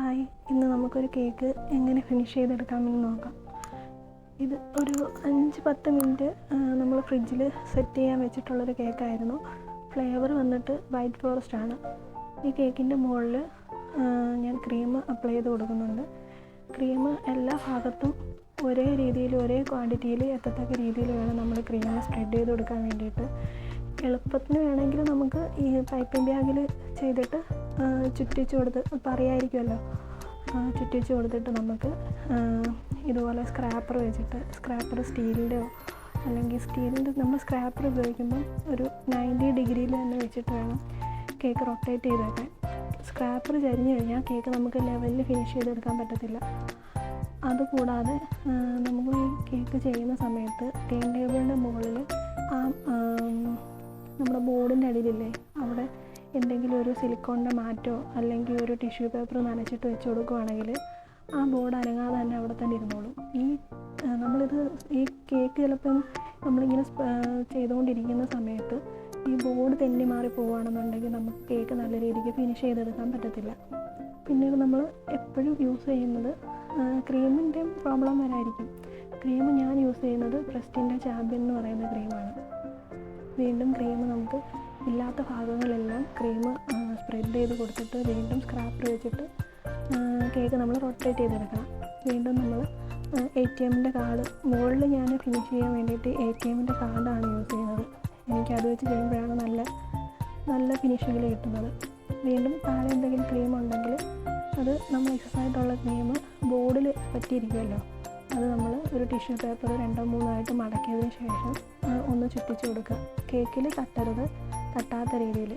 Hi, ഇന്ന് നമുക്കൊരു cake എങ്ങനെ ഫിനിഷ് ചെയ്തെടുക്കാമെന്ന് നോക്കാം. ഇത് ഒരു 5-10 മിനിറ്റ് നമ്മൾ ഫ്രിഡ്ജിൽ സെറ്റ് ചെയ്യാൻ വെച്ചിട്ടുള്ളൊരു കേക്കായിരുന്നു. ഫ്ലേവർ വന്നിട്ട് വൈറ്റ് ഫോറസ്റ്റ് ആണ്. ഈ കേക്കിൻ്റെ മുകളിൽ ഞാൻ ക്രീം അപ്ലൈ ചെയ്ത് കൊടുക്കുന്നുണ്ട്. ക്രീം എല്ലാ ഭാഗത്തും ഒരേ രീതിയിൽ ഒരേ ക്വാണ്ടിറ്റിയിൽ എത്തത്തക്ക രീതിയിൽ വേണം നമ്മൾ ക്രീം സ്പ്രെഡ് ചെയ്ത് കൊടുക്കാൻ വേണ്ടിയിട്ട്. എളുപ്പത്തിന് വേണമെങ്കിൽ നമുക്ക് ഈ പൈപ്പിംഗ് ബാഗിൽ ചെയ്തിട്ട് ചുറ്റിച്ച് കൊടുത്ത് പറയായിരിക്കുമല്ലോ, ചുറ്റിച്ച് കൊടുത്തിട്ട് നമുക്ക് ഇതുപോലെ സ്ക്രാപ്പർ വെച്ചിട്ട്, സ്ക്രാപ്പർ സ്റ്റീലിൻ്റെയോ അല്ലെങ്കിൽ സ്റ്റീലിൻ്റെ നമ്മൾ സ്ക്രാപ്പർ ഉപയോഗിക്കുമ്പം ഒരു 90 ഡിഗ്രിയിൽ തന്നെ വെച്ചിട്ട് വേണം കേക്ക് റൊട്ടേറ്റ് ചെയ്ത് വെക്കാൻ. സ്ക്രാപ്പർ ചരിഞ്ഞ് കഴിഞ്ഞാൽ കേക്ക് നമുക്ക് ലെവലിൽ ഫിനിഷ് ചെയ്തെടുക്കാൻ പറ്റത്തില്ല. അതുകൂടാതെ നമുക്ക് ഈ കേക്ക് ചെയ്യുന്ന സമയത്ത് ടേൺ ടേബിളിൻ്റെ മുകളിൽ നമ്മുടെ ബോർഡിൻ്റെ അടിയിലില്ലേ, അവിടെ എന്തെങ്കിലും ഒരു സിലിക്കോണിൻ്റെ മാറ്റോ അല്ലെങ്കിൽ ഒരു ടിഷ്യൂ പേപ്പർ നനച്ചിട്ട് വെച്ച് കൊടുക്കുകയാണെങ്കിൽ ആ ബോർഡ് അനങ്ങാതെ തന്നെ അവിടെ തന്നെ ഇരുന്നോളും. ഈ കേക്ക് ചിലപ്പം നമ്മളിങ്ങനെ ചെയ്തുകൊണ്ടിരിക്കുന്ന സമയത്ത് ഈ ബോർഡ് തെന്നി മാറി പോവുകയാണെന്നുണ്ടെങ്കിൽ നമുക്ക് കേക്ക് നല്ല രീതിക്ക് ഫിനിഷ് ചെയ്തെടുക്കാൻ പറ്റത്തില്ല. പിന്നീട് നമ്മൾ എപ്പോഴും യൂസ് ചെയ്യുന്നത് ക്രീമിൻ്റെ പ്രോബ്ലം വരായിരിക്കും. ക്രീം ഞാൻ യൂസ് ചെയ്യുന്നത് ക്രസ്റ്റിൻ്റെ ചാമ്പ്യൻ എന്ന് പറയുന്ന ക്രീമാണ്. വീണ്ടും ക്രീം നമുക്ക് ഇല്ലാത്ത ഭാഗങ്ങളെല്ലാം ക്രീം സ്പ്രെഡ് ചെയ്ത് കൊടുത്തിട്ട് വീണ്ടും സ്ക്രാപ്പർ വെച്ചിട്ട് കേക്ക് നമ്മൾ റൊട്ടേറ്റ് ചെയ്തെടുക്കണം. വീണ്ടും നമ്മൾ ATMൻ്റെ കാർഡ് മുകളിൽ ഞാൻ ഫിനിഷ് ചെയ്യാൻ വേണ്ടിയിട്ട് ATMൻ്റെ കാർഡാണ് യൂസ് ചെയ്യുന്നത്. എനിക്കത് വെച്ച് ചെയ്യുമ്പോഴാണ് നല്ല ഫിനിഷിങ്ങിൽ കിട്ടുന്നത്. വീണ്ടും താഴെ എന്തെങ്കിലും ക്രീം ഉണ്ടെങ്കിൽ അത് നമ്മൾ എക്സസൈസായിട്ടുള്ള ക്രീം ബോർഡിൽ പറ്റിയിരിക്കുമല്ലോ, അത് നമ്മൾ ഒരു ടിഷ്യൂ പേപ്പർ 2-3 ആയിട്ട് മടക്കിയതിന് ശേഷം ഒന്ന് ചുറ്റിച്ച് കൊടുക്കുക. കേക്കിൽ തട്ടാത്ത രീതിയിൽ.